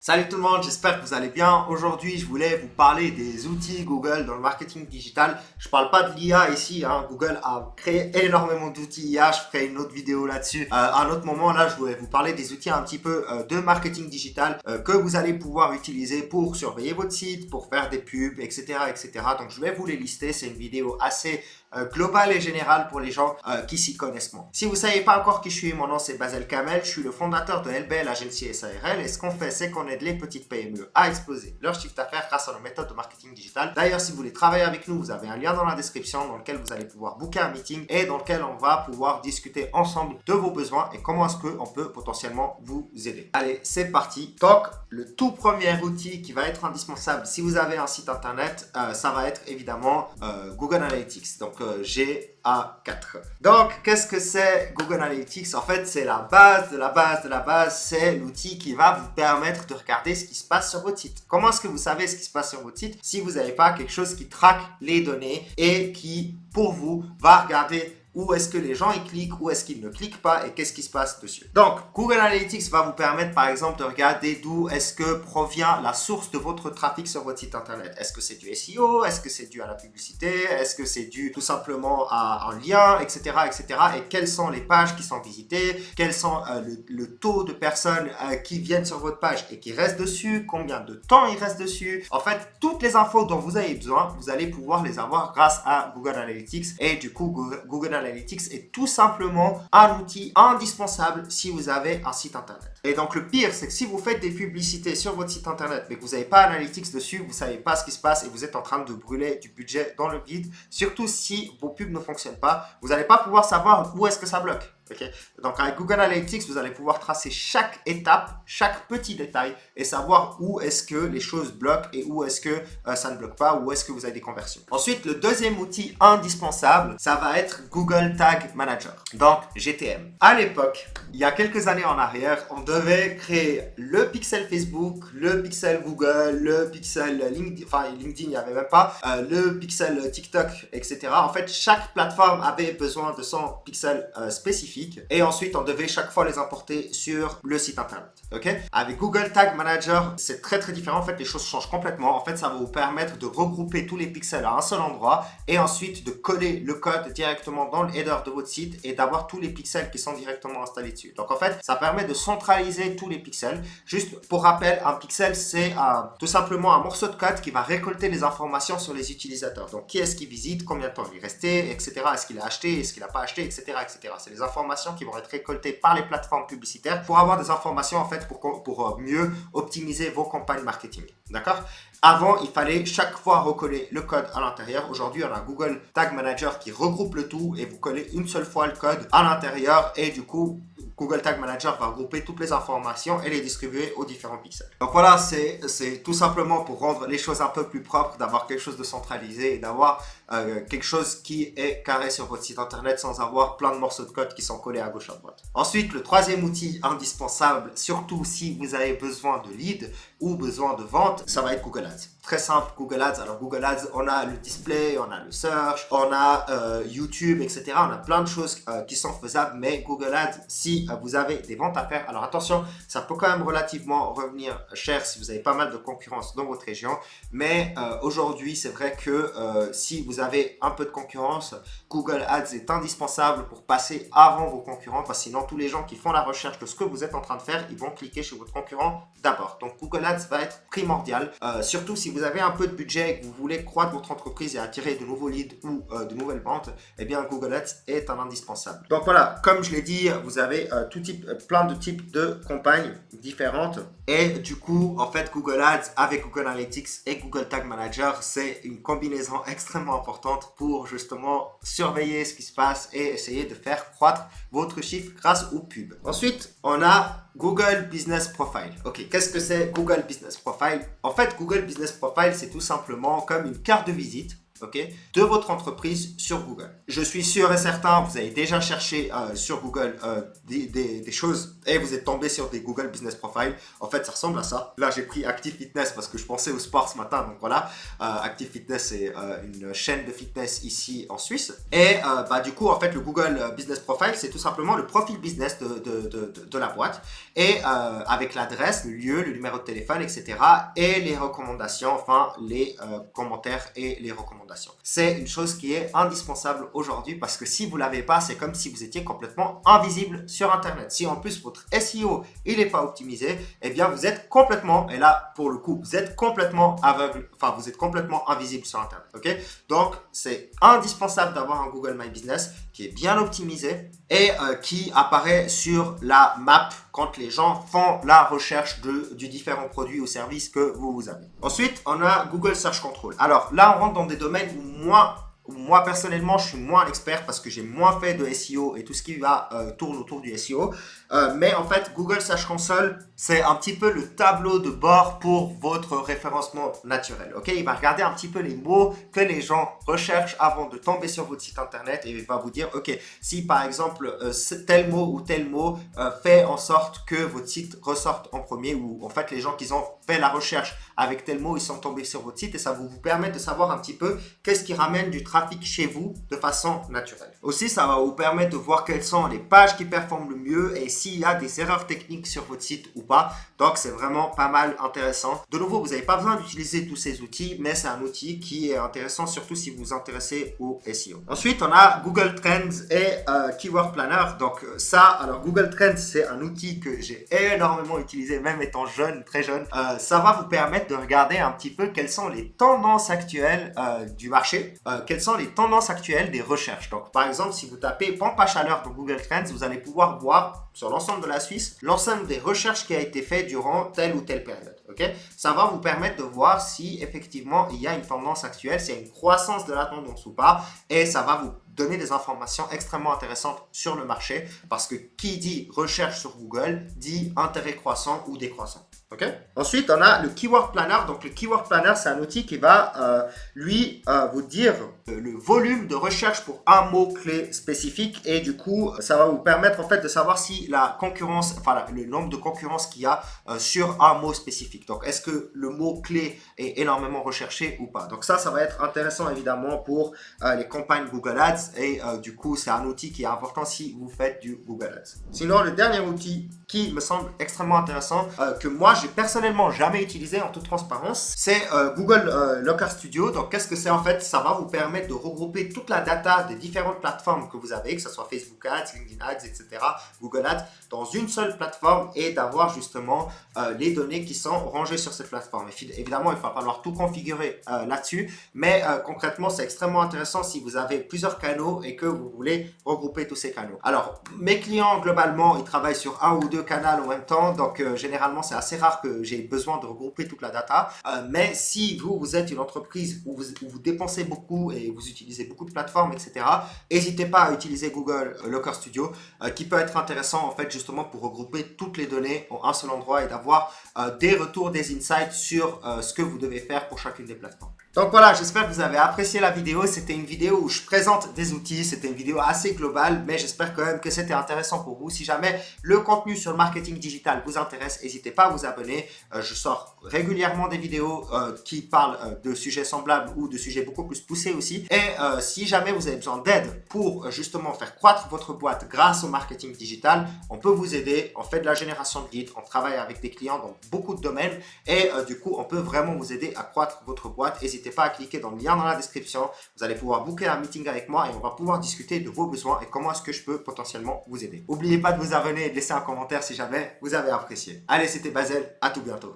Salut tout le monde, j'espère que vous allez bien. Aujourd'hui, je voulais vous parler des outils Google dans le marketing digital. Je ne parle pas de l'IA ici, hein. Google a créé énormément d'outils IA. Je ferai une autre vidéo là-dessus. À un autre moment, là, je voulais vous parler des outils un petit peu de marketing digital que vous allez pouvoir utiliser pour surveiller votre site, pour faire des pubs, etc., etc. Donc, je vais vous les lister. C'est une vidéo assez globale et générale pour les gens qui s'y connaissent moins. Si vous ne savez pas encore qui je suis, mon nom c'est Basel Kamel, je suis le fondateur de LBL Agency SARL et ce qu'on fait c'est qu'on aide les petites PME à exploser leur chiffre d'affaires grâce à nos méthodes de marketing digital. D'ailleurs, si vous voulez travailler avec nous, vous avez un lien dans la description dans lequel vous allez pouvoir booker un meeting et dans lequel on va pouvoir discuter ensemble de vos besoins et comment est-ce qu'on peut potentiellement vous aider. Allez, c'est parti. Donc, le tout premier outil qui va être indispensable si vous avez un site internet, ça va être évidemment Google Analytics. Donc, GA4. Donc, qu'est-ce que c'est Google Analytics? En fait, c'est la base de la base de la base. C'est l'outil qui va vous permettre de regarder ce qui se passe sur votre site. Comment est-ce que vous savez ce qui se passe sur votre site si vous n'avez pas quelque chose qui traque les données et qui, pour vous, va regarder où est-ce que les gens y cliquent, où est-ce qu'ils ne cliquent pas et qu'est-ce qui se passe dessus. Donc, Google Analytics va vous permettre par exemple de regarder d'où est-ce que provient la source de votre trafic sur votre site internet. Est-ce que c'est du SEO? Est-ce que c'est dû à la publicité? Est-ce que c'est dû tout simplement à un lien, etc., etc. Et quelles sont les pages qui sont visitées? Quels sont le taux de personnes qui viennent sur votre page et qui restent dessus? Combien de temps ils restent dessus? En fait, toutes les infos dont vous avez besoin, vous allez pouvoir les avoir grâce à Google Analytics. Et du coup, Google Analytics est tout simplement un outil indispensable si vous avez un site internet. Et donc le pire, c'est que si vous faites des publicités sur votre site internet mais que vous n'avez pas Analytics dessus, vous ne savez pas ce qui se passe et vous êtes en train de brûler du budget dans le vide. Surtout si vos pubs ne fonctionnent pas, vous n'allez pas pouvoir savoir où est-ce que ça bloque. Okay. Donc avec Google Analytics, vous allez pouvoir tracer chaque étape, chaque petit détail et savoir où est-ce que les choses bloquent et où est-ce que ça ne bloque pas, où est-ce que vous avez des conversions. Ensuite, le deuxième outil indispensable, ça va être Google Tag Manager, donc GTM. À l'époque, il y a quelques années en arrière, on devait créer le pixel Facebook, le pixel Google, le pixel LinkedIn, enfin LinkedIn, il n'y avait même pas, le pixel TikTok, etc. En fait, chaque plateforme avait besoin de son pixel spécifique. Et ensuite, on devait chaque fois les importer sur le site internet. Okay? Avec Google Tag Manager, c'est très différent. En fait, les choses changent complètement. En fait, ça va vous permettre de regrouper tous les pixels à un seul endroit et ensuite de coller le code directement dans le header de votre site et d'avoir tous les pixels qui sont directement installés dessus. Donc, en fait, ça permet de centraliser tous les pixels. Juste pour rappel, un pixel, c'est tout simplement un morceau de code qui va récolter les informations sur les utilisateurs. Donc, qui est-ce qui visite, combien de temps il est resté, etc. Est-ce qu'il a acheté, est-ce qu'il n'a pas acheté, etc., etc. C'est les informations qui vont être récoltées par les plateformes publicitaires pour avoir des informations en fait pour mieux optimiser vos campagnes marketing. D'accord? Avant, il fallait chaque fois recoller le code à l'intérieur. Aujourd'hui, on a Google Tag Manager qui regroupe le tout et vous collez une seule fois le code à l'intérieur et du coup, Google Tag Manager va regrouper toutes les informations et les distribuer aux différents pixels. Donc voilà, c'est tout simplement pour rendre les choses un peu plus propres, d'avoir quelque chose de centralisé et d'avoir quelque chose qui est carré sur votre site internet sans avoir plein de morceaux de code qui sont collés à gauche à droite. Ensuite, le troisième outil indispensable, surtout si vous avez besoin de leads ou besoin de vente, ça va être Google Ads. Très simple, Google Ads. Alors Google Ads, on a le display, on a le search, on a YouTube, etc. On a plein de choses qui sont faisables, mais Google Ads, si vous avez des ventes à faire, alors attention, ça peut quand même relativement revenir cher si vous avez pas mal de concurrence dans votre région, mais aujourd'hui, c'est vrai que si vous avez un peu de concurrence, Google Ads est indispensable pour passer avant vos concurrents, parce que sinon, tous les gens qui font la recherche de ce que vous êtes en train de faire, ils vont cliquer chez votre concurrent d'abord. Donc Google Ads va être primordial, surtout si vous avez un peu de budget et que vous voulez croître votre entreprise et attirer de nouveaux leads ou de nouvelles ventes, eh bien Google Ads est un indispensable. Donc voilà, comme je l'ai dit, vous avez plein de types de campagnes différentes et du coup, en fait, Google Ads avec Google Analytics et Google Tag Manager, c'est une combinaison extrêmement importante pour justement surveiller ce qui se passe et essayer de faire croître votre chiffre grâce aux pubs. Ensuite, on a Google Business Profile. Ok, qu'est-ce que c'est Google Business Profile? En fait, Google Business Profile, c'est tout simplement comme une carte de visite ok, de votre entreprise sur Google. Je suis sûr et certain, vous avez déjà cherché sur Google des choses et vous êtes tombé sur des Google Business Profile. En fait, ça ressemble à ça. Là, j'ai pris Active Fitness parce que je pensais au sport ce matin, donc voilà. Active Fitness, c'est une chaîne de fitness ici en Suisse. Et du coup, en fait, le Google Business Profile, c'est tout simplement le profil business de la boîte. Et avec l'adresse, le lieu, le numéro de téléphone, etc. Et les recommandations, enfin, les commentaires et les recommandations. C'est une chose qui est indispensable aujourd'hui parce que si vous ne l'avez pas, c'est comme si vous étiez complètement invisible sur Internet. Si en plus votre SEO il n'est pas optimisé, eh bien vous êtes complètement, et là pour le coup, vous êtes complètement aveugle, enfin vous êtes complètement invisible sur Internet. Ok, donc c'est indispensable d'avoir un Google My Business qui est bien optimisé et qui apparaît sur la map quand les gens font la recherche du différent produit ou service que vous avez. Ensuite, on a Google Search Console. Alors là, on rentre dans des domaines où moi personnellement, je suis moins expert parce que j'ai moins fait de SEO et tout ce qui tourne autour du SEO. Mais en fait, Google Search Console, c'est un petit peu le tableau de bord pour votre référencement naturel. Ok, il va regarder un petit peu les mots que les gens recherchent avant de tomber sur votre site internet et il va vous dire, ok, si par exemple tel mot ou tel mot fait en sorte que votre site ressorte en premier, ou en fait les gens qui ont fait la recherche avec tel mot, ils sont tombés sur votre site et ça vous permet de savoir un petit peu qu'est-ce qui ramène du trafic chez vous de façon naturelle. Aussi, ça va vous permettre de voir quelles sont les pages qui performent le mieux et s'il y a des erreurs techniques sur votre site ou pas. Donc, c'est vraiment pas mal intéressant. De nouveau, vous n'avez pas besoin d'utiliser tous ces outils, mais c'est un outil qui est intéressant, surtout si vous vous intéressez au SEO. Ensuite, on a Google Trends et Keyword Planner. Donc, alors Google Trends, c'est un outil que j'ai énormément utilisé, même étant jeune, très jeune. Ça va vous permettre de regarder un petit peu quelles sont les tendances actuelles du marché, quelles sont les tendances actuelles des recherches. Donc, par exemple, si vous tapez pompe à chaleur dans Google Trends, vous allez pouvoir voir sur l'ensemble de la Suisse l'ensemble des recherches qui a été fait durant telle ou telle période. Okay, ça va vous permettre de voir si effectivement il y a une tendance actuelle, s'il y a une croissance de la tendance ou pas, et ça va vous donner des informations extrêmement intéressantes sur le marché parce que qui dit recherche sur Google dit intérêt croissant ou décroissant. Okay. Ensuite, on a le Keyword Planner. Donc, le Keyword Planner, c'est un outil qui va, vous dire le volume de recherche pour un mot-clé spécifique. Et du coup, ça va vous permettre, en fait, de savoir si la concurrence, enfin, le nombre de concurrences qu'il y a sur un mot spécifique. Donc, est-ce que le mot-clé est énormément recherché ou pas? Donc, ça va être intéressant, évidemment, pour les campagnes Google Ads. Et du coup, c'est un outil qui est important si vous faites du Google Ads. Sinon, le dernier outil qui me semble extrêmement intéressant, que moi, j'ai personnellement jamais utilisé en toute transparence, c'est Google Locker Studio. Donc, qu'est-ce que c'est en fait? Ça va vous permettre de regrouper toute la data des différentes plateformes que vous avez, que ce soit Facebook Ads, LinkedIn Ads, etc., Google Ads, dans une seule plateforme et d'avoir justement les données qui sont rangées sur cette plateforme. Évidemment, il va falloir tout configurer là-dessus, mais concrètement, c'est extrêmement intéressant si vous avez plusieurs canaux et que vous voulez regrouper tous ces canaux. Alors, mes clients, globalement, ils travaillent sur un ou deux canaux en même temps, donc généralement, c'est assez rare que j'ai besoin de regrouper toute la data. Mais si vous êtes une entreprise où vous dépensez beaucoup et vous utilisez beaucoup de plateformes, etc., n'hésitez pas à utiliser Google Locker Studio, qui peut être intéressant en fait justement pour regrouper toutes les données en un seul endroit et d'avoir des retours, des insights sur ce que vous devez faire pour chacune des plateformes. Donc voilà, j'espère que vous avez apprécié la vidéo. C'était une vidéo où je présente des outils. C'était une vidéo assez globale, mais j'espère quand même que c'était intéressant pour vous. Si jamais le contenu sur le marketing digital vous intéresse, n'hésitez pas à vous abonner. Je sors régulièrement des vidéos qui parlent de sujets semblables ou de sujets beaucoup plus poussés aussi. Et si jamais vous avez besoin d'aide pour justement faire croître votre boîte grâce au marketing digital, on peut vous aider. On fait de la génération de leads, on travaille avec des clients dans beaucoup de domaines et du coup, on peut vraiment vous aider à croître votre boîte. N'hésitez pas à cliquer dans le lien dans la description. Vous allez pouvoir booker un meeting avec moi et on va pouvoir discuter de vos besoins et comment est-ce que je peux potentiellement vous aider. N'oubliez pas de vous abonner et de laisser un commentaire si jamais vous avez apprécié. Allez, c'était Basel, à tout bientôt.